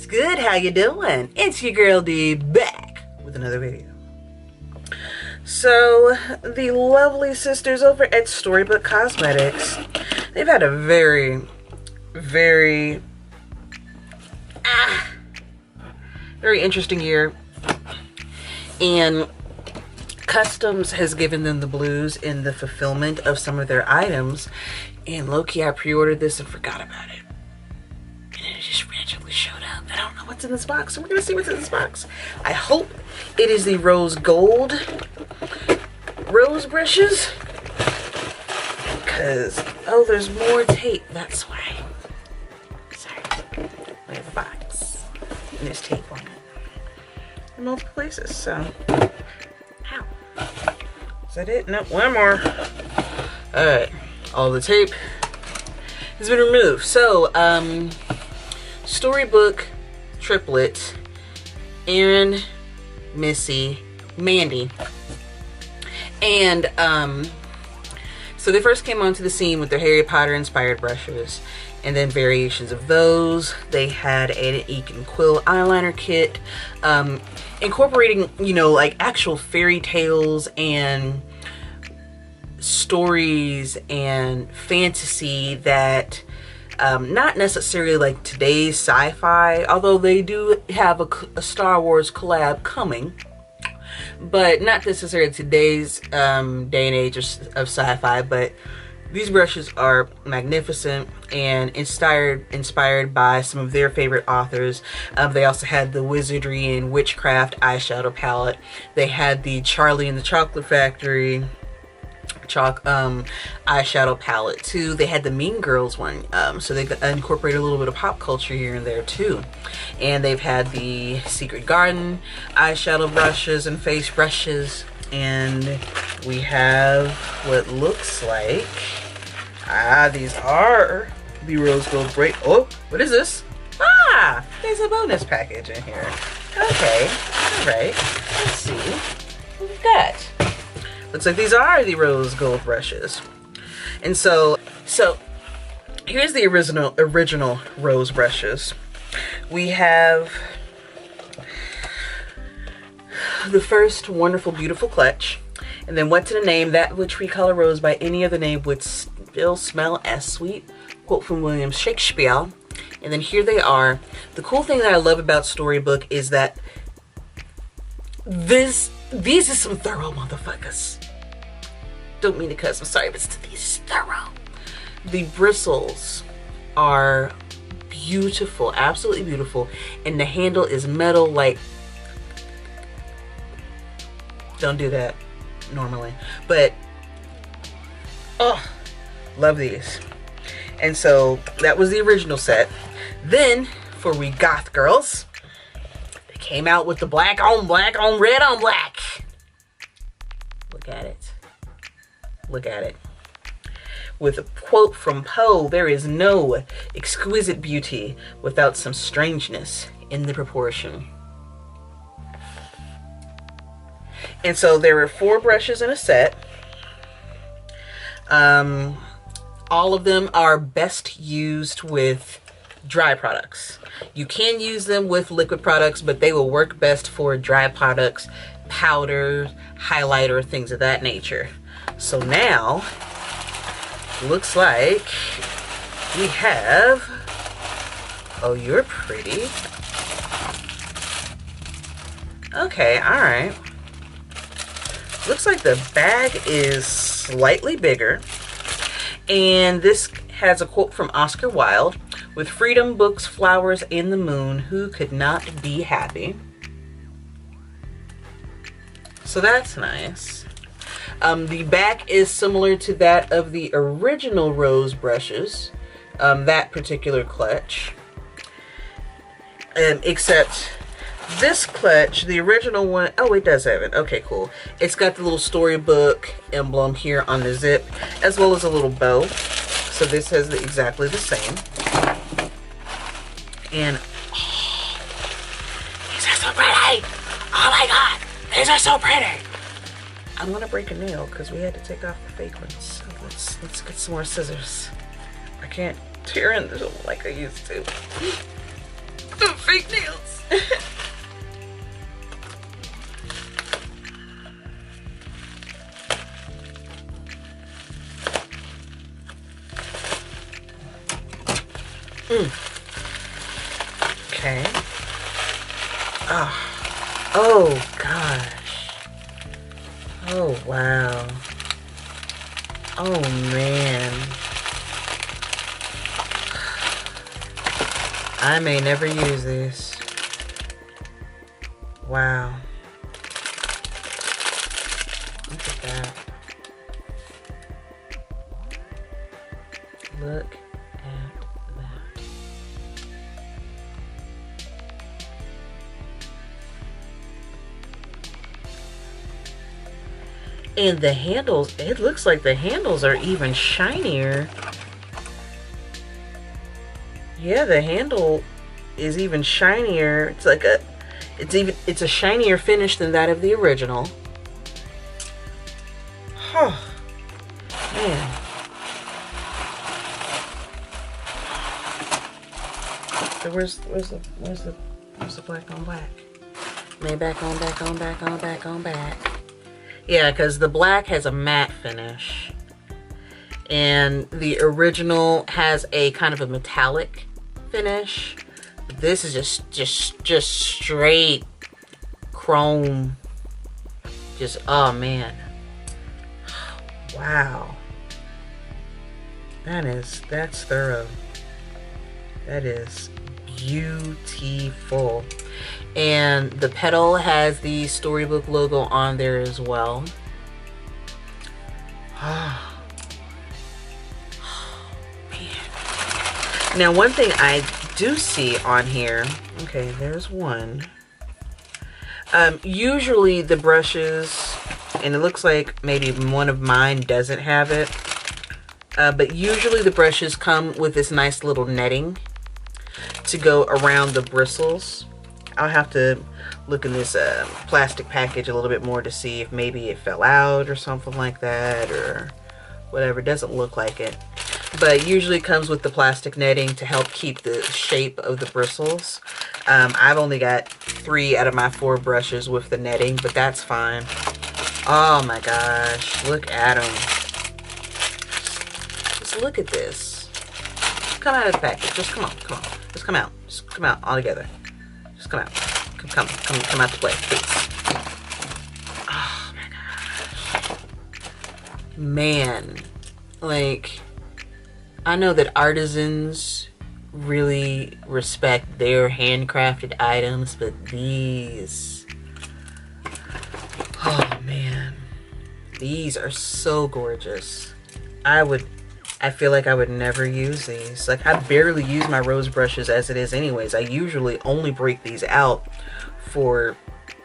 good? How you doing? It's your girl D back with another video. So the lovely sisters over at Storybook Cosmetics, they've had a very interesting year, and customs has given them the blues in the fulfillment of some of their items. And low-key, I pre-ordered this and forgot about it, and it just randomly showed up. I don't know what's in this box, so we're gonna see what's in this box. I hope it is the rose gold rose brushes, because oh, there's more tape, that's why. Sorry, we have a box and there's tape on it in multiple places. So ow, is that it? No, one more. All right, all the tape has been removed. So Storybook triplet, Aaron, Missy, Mandy, and so they first came onto the scene with their Harry Potter inspired brushes, and then variations of those. They had an ink and quill eyeliner kit, incorporating, you know, like actual fairy tales and stories and fantasy that not necessarily like today's sci-fi, although they do have a Star Wars collab coming, but not necessarily today's day and age of sci-fi. But these brushes are magnificent and inspired by some of their favorite authors. They also had the Wizardry and Witchcraft eyeshadow palette. They had the Charlie and the Chocolate Factory eyeshadow palette too. They had the Mean Girls one, so they've incorporated a little bit of pop culture here and there too. And they've had the Secret Garden eyeshadow brushes and face brushes, and we have what looks like these are the rose gold break. Oh, what is this? There's a bonus package in here. Okay, all right, let's see what we've got. Looks like these are the rose gold brushes. And so here's the original rose brushes. We have the first wonderful, beautiful clutch. And then what to the name, that which we call a rose by any other name would still smell as sweet. Quote from William Shakespeare. And then here they are. The cool thing that I love about Storybook is that these are some thorough motherfuckers. Don't mean to cuss, I'm sorry, but these are thorough. The bristles are beautiful, absolutely beautiful, and the handle is metal. Like, don't do that normally, but oh, love these. And so that was the original set. Then for we goth girls, came out with the black on black on red on black. Look at it. Look at it. With a quote from Poe, there is no exquisite beauty without some strangeness in the proportion. And so there were 4 brushes in a set. All of them are best used with dry products. You can use them with liquid products, but they will work best for dry products, powders, highlighter, things of that nature. So now, looks like we have, oh, you're pretty. Okay, all right. Looks like the bag is slightly bigger, and this has a quote from Oscar Wilde: "With freedom, books, flowers, and the moon, who could not be happy?" So that's nice. The back is similar to that of the original rose brushes, that particular clutch, except this clutch, the original one, oh, it does have it. Okay, cool. It's got the little Storybook emblem here on the zip, as well as a little bow. So this has exactly the same. And oh, these are so pretty. Oh my god, these are so pretty. I'm gonna break a nail because we had to take off the fake ones. So let's get some more scissors. I can't tear in this like I used to. Fake nails. Okay. Oh gosh. Oh wow. Oh man. I may never use this. Wow. Look at that. Look at that. And the handles, it looks like the handles are even shinier. Yeah, the handle is even shinier. It's like it's a shinier finish than that of the original. Huh. Man. So where's the black on black? Maybe back on back. Yeah, because the black has a matte finish. And the original has a kind of a metallic finish. This is just straight chrome. Just, oh man. Wow. That's thorough. That is beautiful. And the petal has the Storybook logo on there as well. Now, one thing I do see on here, okay, there's one. Usually the brushes, and it looks like maybe one of mine doesn't have it, but usually the brushes come with this nice little netting to go around the bristles. I'll have to look in this plastic package a little bit more to see if maybe it fell out or something like that or whatever. It doesn't look like it. But usually it comes with the plastic netting to help keep the shape of the bristles. I've only got 3 out of my 4 brushes with the netting, but that's fine. Oh my gosh, look at them. Just look at this. Come out of the package. Just come on. Just come out. Just come out all together. Just come out. Come out to play, please. Oh my gosh. Man, like, I know that artisans really respect their handcrafted items, but these, oh man, these are so gorgeous. I feel like I would never use these. Like, I barely use my rose brushes as it is anyways. I usually only break these out for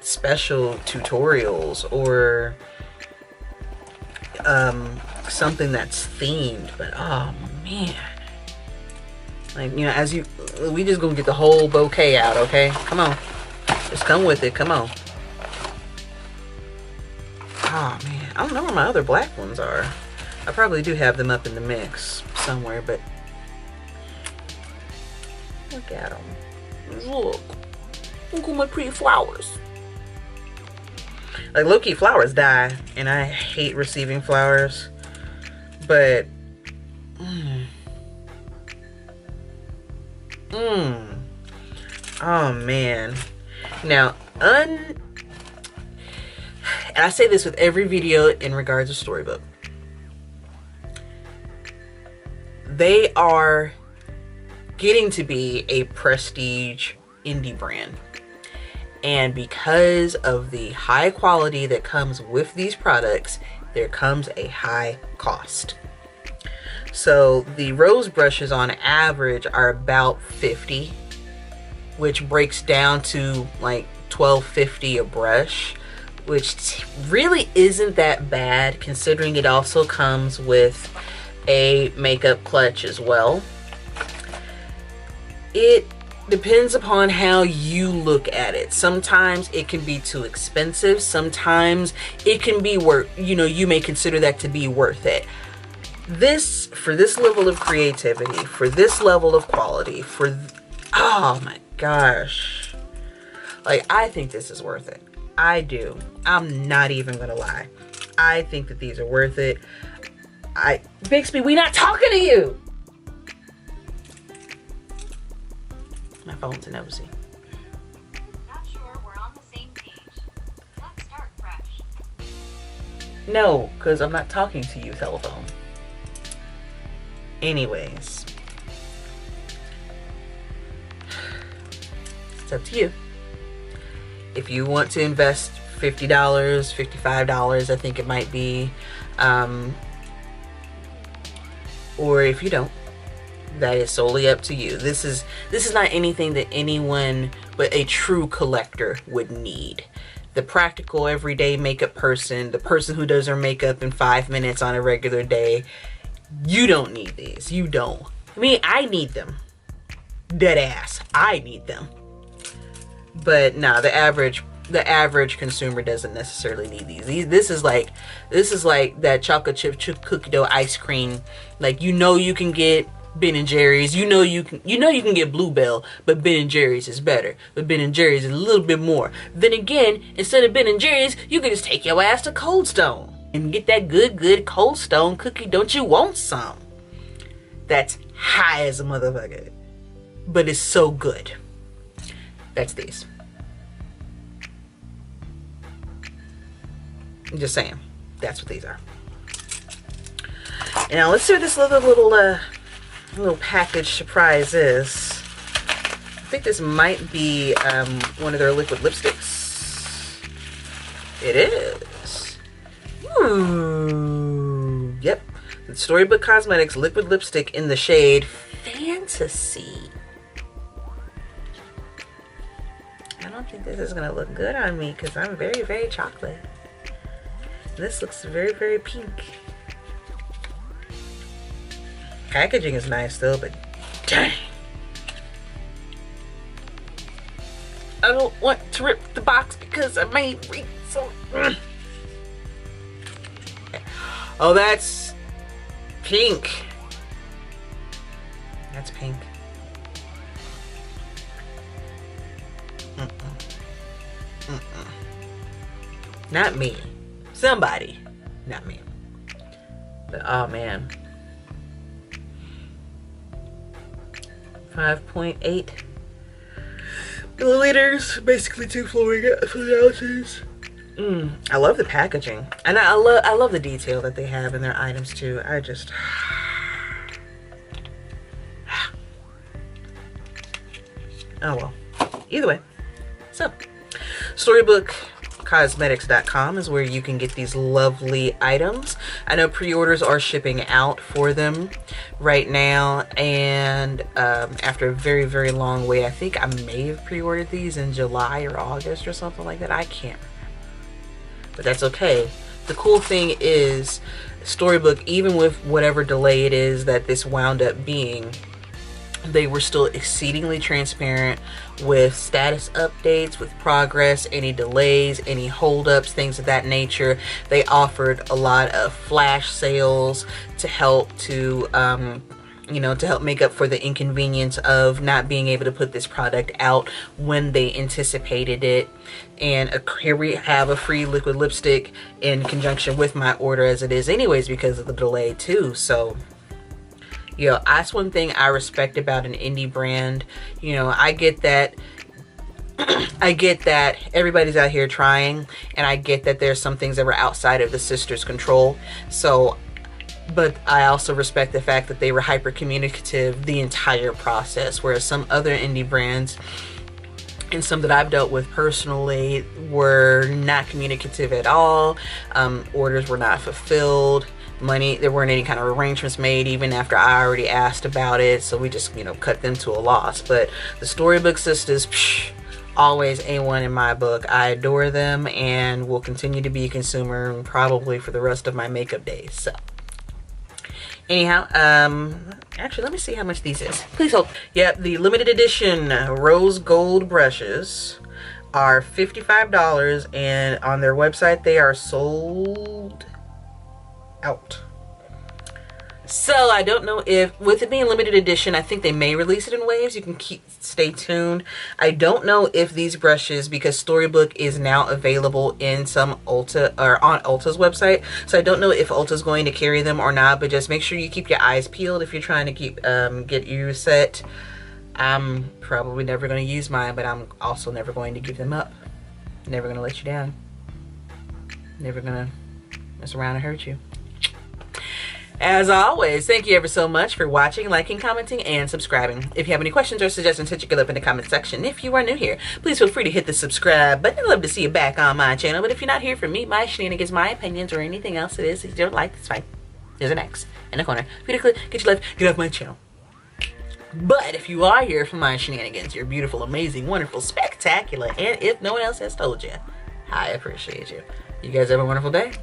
special tutorials or something that's themed. But oh man, like, you know, we just gonna get the whole bouquet out, okay? Come on, just come with it. Come on. Oh man, I don't know where my other black ones are. I probably do have them up in the mix somewhere, but look at them. Look at my pretty flowers. Like, low-key, flowers die, and I hate receiving flowers, but oh man. Now, and I say this with every video in regards to Storybook. They are getting to be a prestige indie brand. And because of the high quality that comes with these products, there comes a high cost. So the rose brushes on average are about $50, which breaks down to like $12.50 a brush, which really isn't that bad considering it also comes with a makeup clutch as well. It depends upon how you look at it. Sometimes it can be too expensive. Sometimes it can be worth, you know, you may consider that to be worth it. For this level of creativity, for this level of quality, oh my gosh. Like, I think this is worth it. I do. I'm not even gonna lie. I think that these are worth it. Bixby, we not talking to you. My phone's nosy. Not sure we're on the same page. Let's start fresh. No, because I'm not talking to you, telephone. Anyways. It's up to you. If you want to invest $50, $55, I think it might be, or if you don't, that is solely up to you. This is not anything that anyone but a true collector would need. The practical everyday makeup person, the person who does their makeup in 5 minutes on a regular day, you don't need these. You don't. I mean, I need them. Dead ass. I need them. But nah, the average consumer doesn't necessarily need these. This is like that chocolate chip cookie dough ice cream. Like, you know, you can get Ben and Jerry's. You know you can get Bluebell, but Ben and Jerry's is better. But Ben and Jerry's is a little bit more. Then again, instead of Ben and Jerry's, you can just take your ass to Cold Stone and get that good Cold Stone cookie. Don't you want some? That's high as a motherfucker, but it's so good. That's these. I'm just saying, that's what these are. And now let's see what this little package surprise is. I think this might be one of their liquid lipsticks. It is. Ooh. Yep. The Storybook Cosmetics liquid lipstick in the shade Fantasy. I don't think this is gonna look good on me because I'm very, very chocolate. This looks very, very pink. Packaging is nice though, but dang. I don't want to rip the box because I may read so. Oh, that's pink. That's pink. Not me. Somebody. Not me. But oh man. 5.8 milliliters, basically 2 fluid ounces. I love the packaging, and I love the detail that they have in their items too. I just oh well. Either way, so StorybookCosmetics.com is where you can get these lovely items. I know pre-orders are shipping out for them right now, and after a very, very long wait, I think I may have pre-ordered these in July or August or something like that. I can't remember, but that's okay. The cool thing is Storybook, even with whatever delay it is that this wound up being, they were still exceedingly transparent with status updates, with progress, any delays, any holdups, things of that nature. They offered a lot of flash sales to help to help make up for the inconvenience of not being able to put this product out when they anticipated it. And here we have a free liquid lipstick in conjunction with my order as it is anyways because of the delay too. So that's one thing I respect about an indie brand. I get that everybody's out here trying, and I get that there's some things that were outside of the sisters' control. But I also respect the fact that they were hyper communicative the entire process, whereas some other indie brands and some that I've dealt with personally were not communicative at all. Orders were not fulfilled. There weren't any kind of arrangements made even after I already asked about it, so we just cut them to a loss. But the Storybook sisters, always A1 in my book. I adore them and will continue to be a consumer probably for the rest of my makeup days. So anyhow, actually let me see how much these is. Please hold. Yep, the limited edition rose gold brushes are $55, and on their website they are sold out. So I don't know if, with it being limited edition, I think they may release it in waves. You can stay tuned. I don't know if these brushes, because Storybook is now available in some Ulta, or on Ulta's website. So I don't know if Ulta's going to carry them or not, but just make sure you keep your eyes peeled if you're trying to keep, get you set. I'm probably never going to use mine, but I'm also never going to give them up. Never going to let you down. Never going to mess around and hurt you. As always, thank you ever so much for watching, liking, commenting, and subscribing. If you have any questions or suggestions, hit your good up in the comment section. If you are new here, please feel free to hit the subscribe button. I'd love to see you back on my channel. But if you're not here for me, my shenanigans, my opinions, or anything else it is that you don't like, it's fine. There's an X in the corner. For you to click, get your life, get off my channel. But if you are here for my shenanigans, you're beautiful, amazing, wonderful, spectacular, and if no one else has told you, I appreciate you. You guys have a wonderful day.